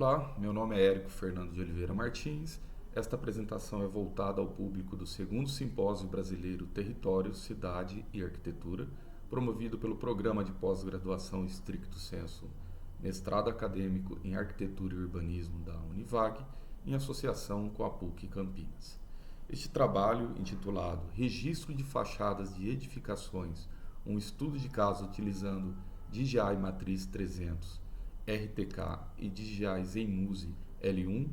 Olá, meu nome é Érico Fernando de Oliveira Martins. Esta apresentação é voltada ao público do segundo Simpósio Brasileiro Território, Cidade e Arquitetura, promovido pelo Programa de Pós-Graduação Stricto Sensu, mestrado acadêmico em Arquitetura e Urbanismo da Univag, em associação com a PUC Campinas. Este trabalho, intitulado Registro de Fachadas de Edificações, um estudo de caso utilizando DJI Matriz 300, RTK e DJI ZenMuse L1,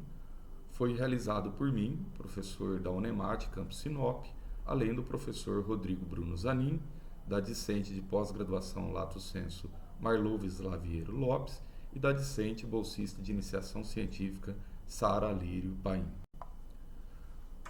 foi realizado por mim, professor da Unemat Campus Sinop, além do professor Rodrigo Bruno Zanin, da discente de pós-graduação Lato Sensu Marluves Laviero Lopes e da discente bolsista de iniciação científica Sara Lírio Paim.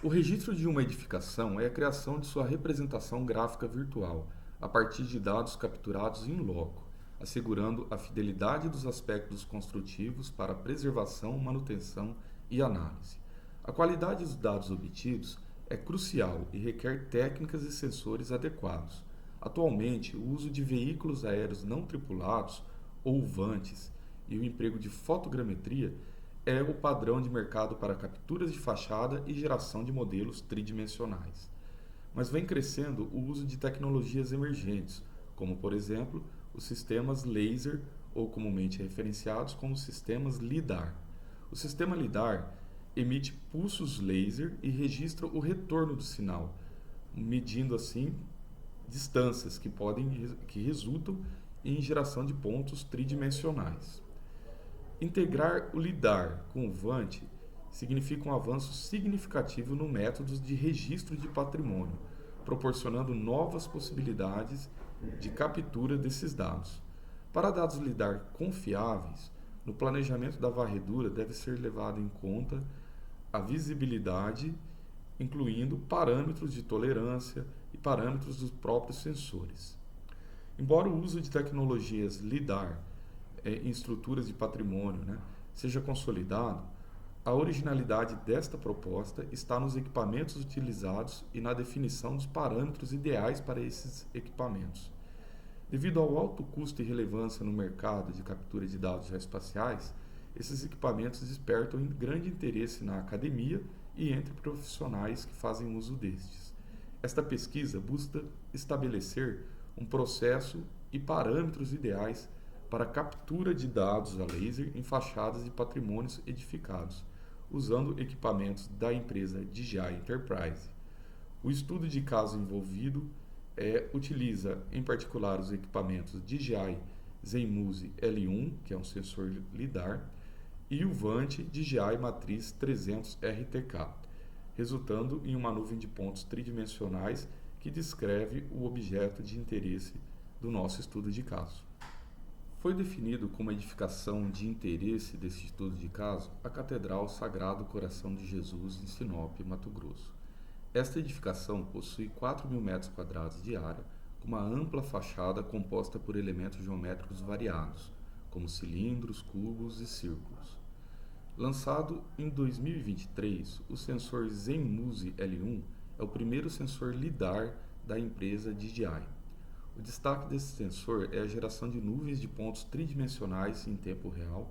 O registro de uma edificação é a criação de sua representação gráfica virtual, a partir de dados capturados in loco, assegurando a fidelidade dos aspectos construtivos para preservação, manutenção e análise. A qualidade dos dados obtidos é crucial e requer técnicas e sensores adequados. Atualmente, o uso de veículos aéreos não tripulados, ou VANTs, e o emprego de fotogrametria é o padrão de mercado para capturas de fachada e geração de modelos tridimensionais. Mas vem crescendo o uso de tecnologias emergentes, como, por exemplo, os sistemas laser, ou comumente referenciados como sistemas LIDAR. O sistema LIDAR emite pulsos laser e registra o retorno do sinal, medindo assim distâncias que resultam em geração de pontos tridimensionais. Integrar o LIDAR com o VANT significa um avanço significativo no métodos de registro de patrimônio, proporcionando novas possibilidades de captura desses dados. Para dados LIDAR confiáveis, no planejamento da varredura deve ser levado em conta a visibilidade, incluindo parâmetros de tolerância e parâmetros dos próprios sensores. Embora o uso de tecnologias LIDAR em estruturas de patrimônio seja consolidado, a originalidade desta proposta está nos equipamentos utilizados e na definição dos parâmetros ideais para esses equipamentos. Devido ao alto custo e relevância no mercado de captura de dados geoespaciais, esses equipamentos despertam grande interesse na academia e entre profissionais que fazem uso destes. Esta pesquisa busca estabelecer um processo e parâmetros ideais para a captura de dados a laser em fachadas de patrimônios edificados, usando equipamentos da empresa DJI Enterprise. O estudo de caso envolvido utiliza, em particular, os equipamentos DJI ZenMuse L1, que é um sensor LIDAR, e o VANT DJI Matriz 300 RTK, resultando em uma nuvem de pontos tridimensionais que descreve o objeto de interesse do nosso estudo de caso. Foi definido como edificação de interesse desse estudo de caso a Catedral Sagrado Coração de Jesus em Sinop, Mato Grosso. Esta edificação possui 4.000 metros quadrados de área, com uma ampla fachada composta por elementos geométricos variados, como cilindros, cubos e círculos. Lançado em 2023, o sensor ZenMuse L1 é o primeiro sensor LIDAR da empresa DJI. O destaque desse sensor é a geração de nuvens de pontos tridimensionais em tempo real,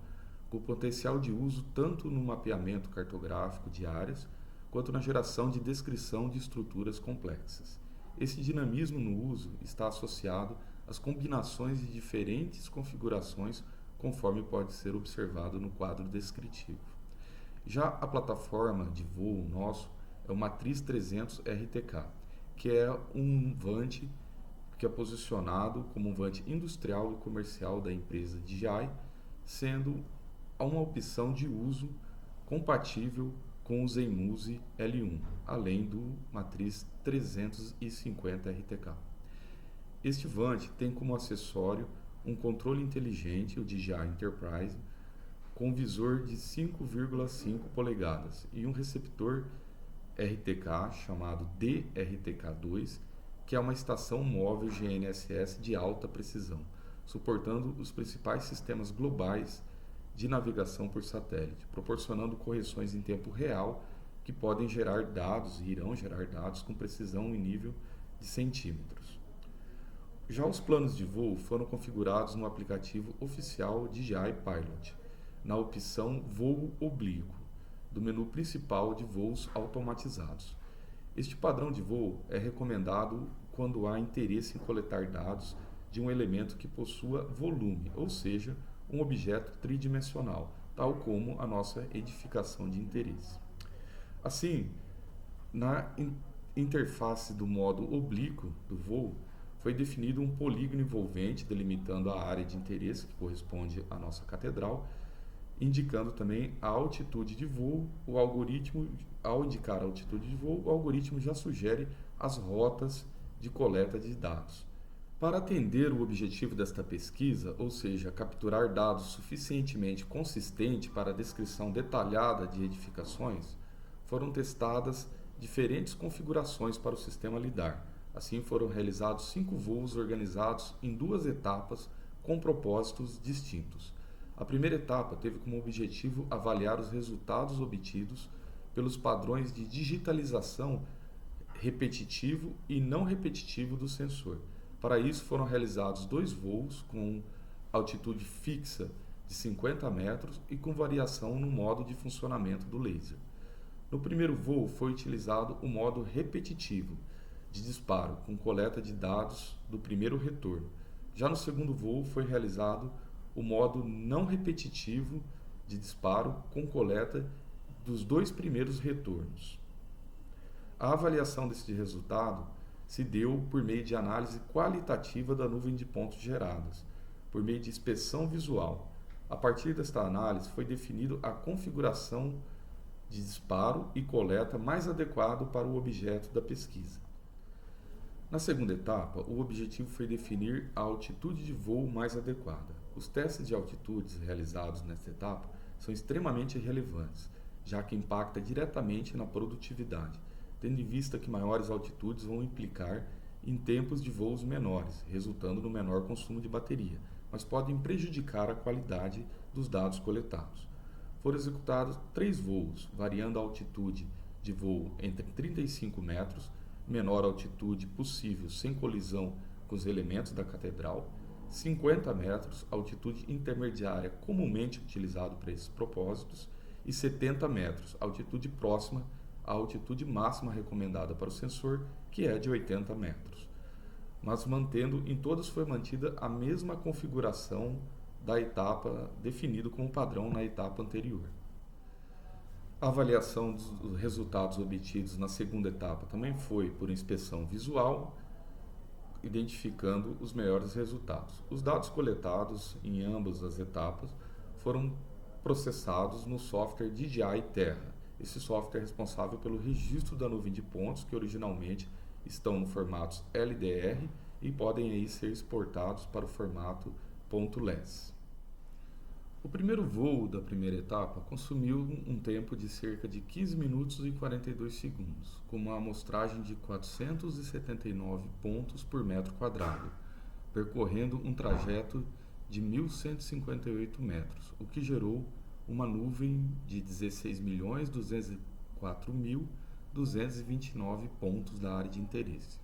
com potencial de uso tanto no mapeamento cartográfico de áreas, quanto na geração de descrição de estruturas complexas. Esse dinamismo no uso está associado às combinações de diferentes configurações, conforme pode ser observado no quadro descritivo. Já a plataforma de voo nosso é o Matriz 300 RTK, que é um VANT que é posicionado como um VANT industrial e comercial da empresa DJI, sendo uma opção de uso compatível com o ZenMuse L1, além do Matriz 350 RTK. Este VANT tem como acessório um controle inteligente, o DJI Enterprise, com visor de 5,5 polegadas e um receptor RTK chamado DRTK2, que é uma estação móvel GNSS de alta precisão, suportando os principais sistemas globais de navegação por satélite, proporcionando correções em tempo real que podem gerar dados e irão gerar dados com precisão em nível de centímetros. Já os planos de voo foram configurados no aplicativo oficial DJI Pilot. na opção Voo Oblíquo, do menu principal de voos automatizados. Este padrão de voo é recomendado quando há interesse em coletar dados de um elemento que possua volume, ou seja, um objeto tridimensional, tal como a nossa edificação de interesse. Assim, na interface do modo oblíquo do voo, foi definido um polígono envolvente delimitando a área de interesse, que corresponde à nossa catedral, indicando também a altitude de voo. O algoritmo, ao indicar a altitude de voo, o algoritmo já sugere as rotas de coleta de dados. Para atender o objetivo desta pesquisa, ou seja, capturar dados suficientemente consistentes para a descrição detalhada de edificações, foram testadas diferentes configurações para o sistema LiDAR. Assim, foram realizados 5 voos organizados em 2 etapas com propósitos distintos. A primeira etapa teve como objetivo avaliar os resultados obtidos pelos padrões de digitalização repetitivo e não repetitivo do sensor. Para isso, foram realizados 2 voos com altitude fixa de 50 metros e com variação no modo de funcionamento do laser. No primeiro voo foi utilizado o modo repetitivo de disparo, com coleta de dados do primeiro retorno. Já no segundo voo foi realizado o modo não repetitivo de disparo, com coleta dos 2 primeiros retornos. A avaliação desse resultado se deu por meio de análise qualitativa da nuvem de pontos geradas, por meio de inspeção visual. A partir desta análise foi definido a configuração de disparo e coleta mais adequado para o objeto da pesquisa. Na segunda etapa, o objetivo foi definir a altitude de voo mais adequada. Os testes de altitudes realizados nesta etapa são extremamente relevantes, já que impacta diretamente na produtividade, tendo em vista que maiores altitudes vão implicar em tempos de voos menores, resultando no menor consumo de bateria, mas podem prejudicar a qualidade dos dados coletados. Foram executados 3 voos, variando a altitude de voo entre 35 metros, menor altitude possível sem colisão com os elementos da catedral, 50 metros, altitude intermediária comumente utilizado para esses propósitos, e 70 metros, altitude próxima à altitude máxima recomendada para o sensor, que é de 80 metros. Mas em todas foi mantida a mesma configuração da etapa definido como padrão na etapa anterior. A avaliação dos resultados obtidos na segunda etapa também foi por inspeção visual, identificando os melhores resultados. Os dados coletados em ambas as etapas foram processados no software DJI Terra. Esse software é responsável pelo registro da nuvem de pontos, que originalmente estão no formato LDR e podem aí ser exportados para o formato .les. O primeiro voo da primeira etapa consumiu um tempo de cerca de 15 minutos e 42 segundos, com uma amostragem de 479 pontos por metro quadrado, percorrendo um trajeto de 1.158 metros, o que gerou uma nuvem de 16.204.229 pontos da área de interesse.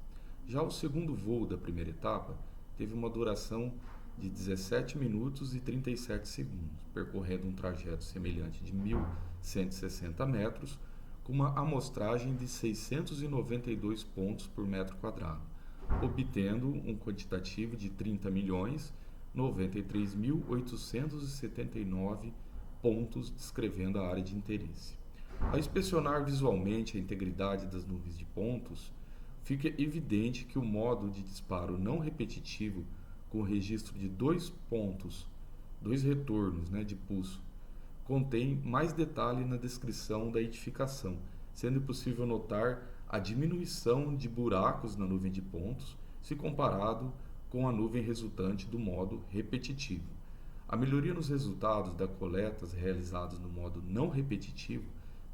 Já o segundo voo da primeira etapa teve uma duração de 17 minutos e 37 segundos, percorrendo um trajeto semelhante de 1.160 metros, com uma amostragem de 692 pontos por metro quadrado, obtendo um quantitativo de 30.093.879 pontos, descrevendo a área de interesse. Ao inspecionar visualmente a integridade das nuvens de pontos, fica evidente que o modo de disparo não repetitivo, com o registro de 2 pontos, 2 retornos de pulso, contém mais detalhe na descrição da edificação, sendo possível notar a diminuição de buracos na nuvem de pontos, se comparado com a nuvem resultante do modo repetitivo. A melhoria nos resultados das coletas realizadas no modo não repetitivo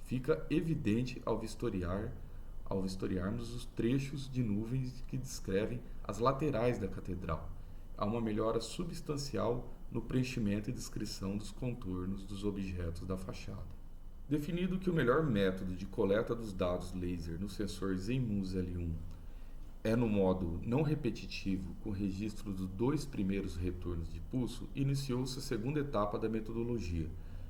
fica evidente ao vistoriarmos os trechos de nuvens que descrevem as laterais da catedral. Há uma melhora substancial no preenchimento e descrição dos contornos dos objetos da fachada. Definido que o melhor método de coleta dos dados laser no sensor Zenmuse L1 é no modo não repetitivo, com registro dos 2 primeiros retornos de pulso, iniciou-se a segunda etapa da metodologia,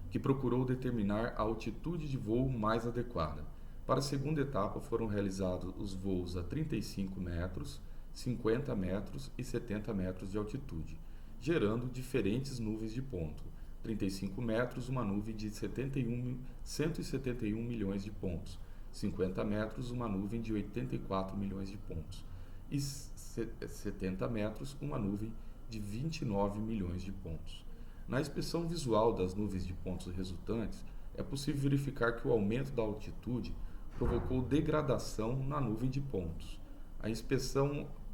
que procurou determinar a altitude de voo mais adequada. Para a segunda etapa foram realizados os voos a 35 metros, 50 metros e 70 metros de altitude, gerando diferentes nuvens de ponto. 35 metros, uma nuvem de 171 milhões de pontos. 50 metros, uma nuvem de 84 milhões de pontos. E 70 metros, uma nuvem de 29 milhões de pontos. Na inspeção visual das nuvens de pontos resultantes, é possível verificar que o aumento da altitude provocou degradação na nuvem de pontos.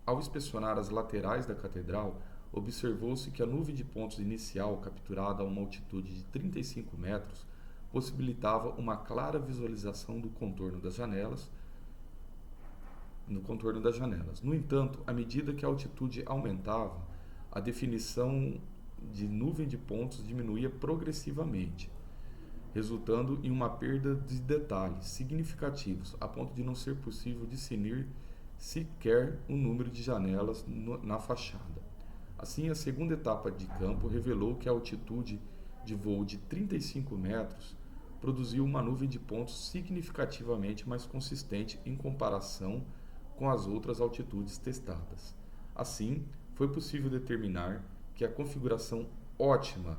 Ao inspecionar as laterais da catedral, observou-se que a nuvem de pontos inicial, capturada a uma altitude de 35 metros, possibilitava uma clara visualização do contorno das janelas. No entanto, à medida que a altitude aumentava, a definição de nuvem de pontos diminuía progressivamente, resultando em uma perda de detalhes significativos, a ponto de não ser possível discernir sequer o número de janelas na fachada. Assim, a segunda etapa de campo revelou que a altitude de voo de 35 metros produziu uma nuvem de pontos significativamente mais consistente em comparação com as outras altitudes testadas. Assim, foi possível determinar que a configuração ótima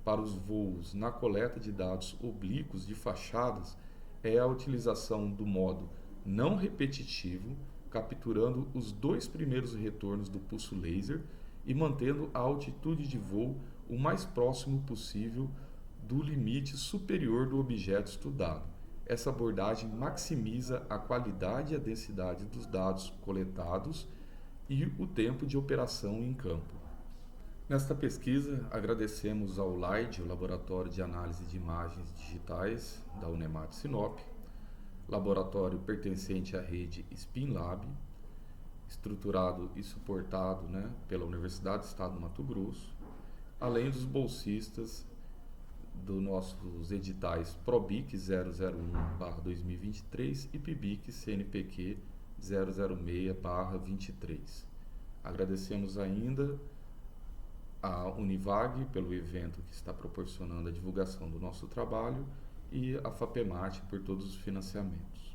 para os voos na coleta de dados oblíquos de fachadas é a utilização do modo não repetitivo, capturando os dois primeiros retornos do pulso laser e mantendo a altitude de voo o mais próximo possível do limite superior do objeto estudado. Essa abordagem maximiza a qualidade e a densidade dos dados coletados e o tempo de operação em campo. Nesta pesquisa, agradecemos ao LAID, o Laboratório de Análise de Imagens Digitais da Unemat Sinop, laboratório pertencente à rede SpinLab, estruturado e suportado pela Universidade do Estado do Mato Grosso, além dos bolsistas dos nossos editais PROBIC 001/2023 e PIBIC CNPq 006/23. Agradecemos ainda a Univag pelo evento que está proporcionando a divulgação do nosso trabalho e a FAPEMAT por todos os financiamentos.